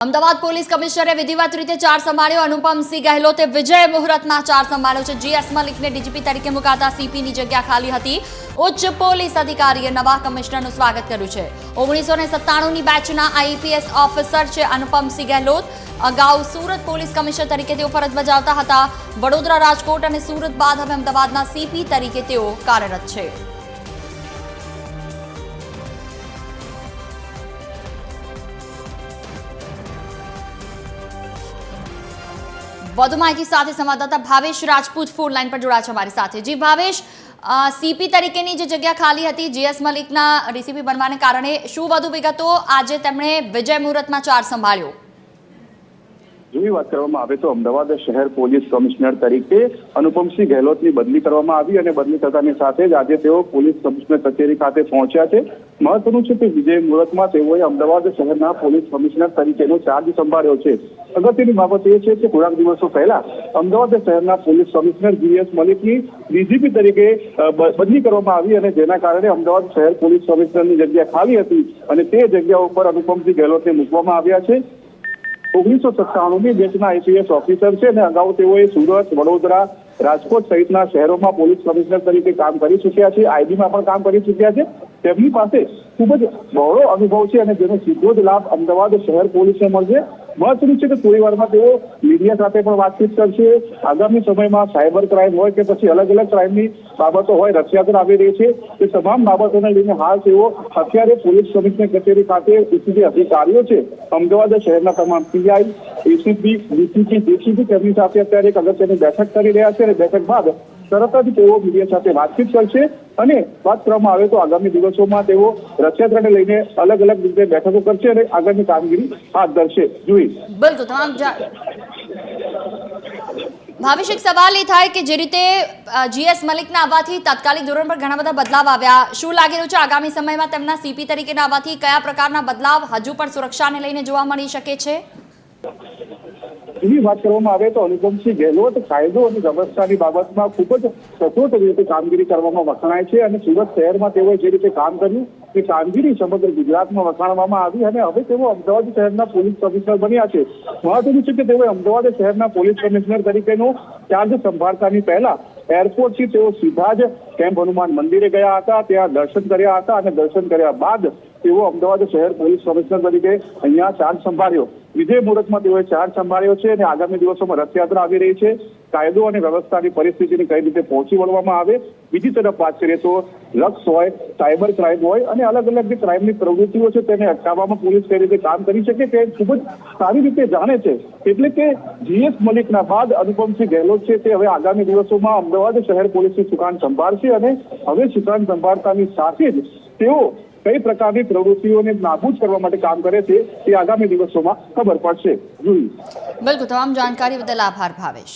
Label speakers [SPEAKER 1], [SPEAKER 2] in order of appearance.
[SPEAKER 1] Ahmedabad police કમિશનરે વિધિવત રીતે ચાર્જ સંભાળ્યો। અનુપમસિંહ ગહેલોતે વિજય મુહૂર્તમાં ચાર્જ સંભાળ્યો છે। જીએસ મલિકને ડીજીપી તરીકે મુકાતા સીપીની જગ્યા ખાલી હતી। ઉચ્ચ પોલીસ અધિકારીએ નવા કમિશનરનું સ્વાગત કર્યું છે। 1997ની બેચના આઈપીએસ ઓફિસર છે અનુપમસિંહ ગહેલોત। અગાઉ સુરત પોલીસ કમિશનર તરીકે તેઓ ફરજ બજાવતા હતા। વડોદરા, રાજકોટ અને સુરત બાદ હવે અમદાવાદના સીપી તરીકે તેઓ કાર્યરત છે। વધુ માહિતી સાથે સંવાદદાતા ભાવેશ રાજપૂત ફોન લાઈન પર જોડાયા છે અમારી સાથે। જી ભાવેશ, સીપી તરીકેની જે જગ્યા ખાલી હતી જીએસ મલિકના ડીસીપી બનવાને કારણે શું વધુ વિગતો? આજે તેમણે વિજય મુહૂર્તમાં ચાર્જ સંભાળ્યો।
[SPEAKER 2] જેવી વાત કરવામાં આવે તો અમદાવાદ શહેર પોલીસ કમિશનર તરીકે અનુપમસિંહ ગહેલોતની બદલી કરવામાં આવી અને બદલી થતાની સાથે જ આજે તેઓ પોલીસ કમિશનર કચેરી ખાતે પહોંચ્યા છે। મહત્વનું છે કે વિજય મુહૂર્તમાં તેઓએ અમદાવાદ શહેરના પોલીસ કમિશનર તરીકેનો ચાર્જ સંભાળ્યો છે। અગત્યની બાબત એ છે કે થોડાક દિવસો પહેલા અમદાવાદ શહેરના પોલીસ કમિશનર જીએસ મલિકની ડીજીપી તરીકે બદલી કરવામાં આવી અને જેના કારણે અમદાવાદ શહેર પોલીસ કમિશનરની જગ્યા ખાલી હતી અને તે જગ્યા ઉપર અનુપમસિંહ ગહેલોતને મૂકવામાં આવ્યા છે। 1997ની બેચના આઈપીએસ ઓફિસર છે અને અગાઉ તેઓએ સુરત, વડોદરા, રાજકોટ સહિતના શહેરોમાં પોલીસ કમિશનર તરીકે કામ કરી ચૂક્યા છે। આઈબીમાં પણ કામ કરી ચૂક્યા છે। તેમની પાસે ખૂબ જ બહોળો અનુભવ છે અને જેનો સીધો જ લાભ અમદાવાદ શહેર પોલીસને મળશે। મહત્વનું છે કે થોડી વારમાં તેઓ મીડિયા સાથે પણ વાતચીત કરશે। આગામી સમયમાં સાયબર ક્રાઇમ હોય કે પછી અલગ અલગ ક્રાઇમની બાબતો હોય, રથયાત્રા આવી રહી છે, તે તમામ બાબતોને લઈને હાલ તેઓ અત્યારે પોલીસ કમિશનર કચેરી ખાતે જે અધિકારીઓ છે અમદાવાદ શહેરના તમામ પીઆઈ, એસીપી, ડીસીપી, ડીસીપી તેમની સાથે અત્યારે એક અગત્યની બેઠક કરી રહ્યા છે અને બેઠક બાદ તરત જ તેઓ મીડિયા સાથે વાતચીત કરશે અને વાત કરવામાં આવે તો આગામી દિવસોમાં તેઓ રથયાત્રાને લઈને અલગ અલગ રીતે બેઠકો કરશે અને આગળની કામગીરી હાથ ધરશે। જોઈ
[SPEAKER 1] બિલકુલ તમામ ભાવેશ, એક સવાલ એ થાય કે જે રીતે જીએસ મલિકના આવવાથી તાત્કાલિક ધોરણ પર ઘણા બધા બદલાવ આવ્યા, શું લાગી રહ્યું છે આગામી સમયમાં તેમના સીપી તરીકેના આવવાથી કયા પ્રકારના બદલાવ હજુ પણ સુરક્ષાને લઈને જોવા મળી શકે છે?
[SPEAKER 2] એવી વાત કરવામાં આવે તો અનુપમસિંહ ગહેલોત કાયદો અને વ્યવસ્થાની બાબતમાં ખૂબ જ સચોટ રીતે કામગીરી કરવામાં વખણાય છે અને સુરત શહેરમાં તેઓએ જે રીતે કામ કર્યું તે કામગીરી સમગ્ર ગુજરાતમાં વખાણવામાં આવી અને હવે તેઓ અમદાવાદ શહેરના પોલીસ કમિશનર બન્યા છે। મહત્વનું છે કે તેઓએ અમદાવાદ શહેરના પોલીસ કમિશનર તરીકેનો ચાર્જ સંભાળતાની પહેલા એરપોર્ટથી તેઓ સીધા જ કેમ્પ હનુમાન મંદિરે ગયા હતા, ત્યાં દર્શન કર્યા હતા અને દર્શન કર્યા બાદ તેઓ અમદાવાદ શહેર પોલીસ કમિશનર તરીકે અહીંયા ચાર્જ સંભાળ્યો। વિજય મુહૂર્તમાં તેઓએ ચાર્જ સંભાળ્યો છે અને આગામી દિવસોમાં રથયાત્રા આવી રહી છે। કાયદો અને વ્યવસ્થાની પરિસ્થિતિને કઈ રીતે પહોંચી વળવામાં આવે, બીજી તરફ વાત કરીએ તો ડ્રગ્સ હોય, સાયબર ક્રાઇમ હોય અને અલગ અલગ જે ક્રાઇમની પ્રવૃત્તિઓ છે તેને અટકાવવામાં પોલીસ કઈ રીતે કામ કરી શકે તે ખૂબ જ સારી રીતે જાણે છે। એટલે કે જીએસ મલિકના બાદ અનુપમસિંહ ગહેલોત છે તે હવે આગામી દિવસોમાં અમદાવાદ શહેર પોલીસની સુકાન સંભાળશે અને હવે સુકાન સંભાળતાની સાથે જ તેઓ કઈ પ્રકારની પ્રવૃત્તિઓને નાબૂદ કરવા માટે કામ કરે છે તે આગામી દિવસોમાં ખબર પડશે।
[SPEAKER 1] બિલકુલ, તમામ જાણકારી બદલ આભાર ભાવેશ।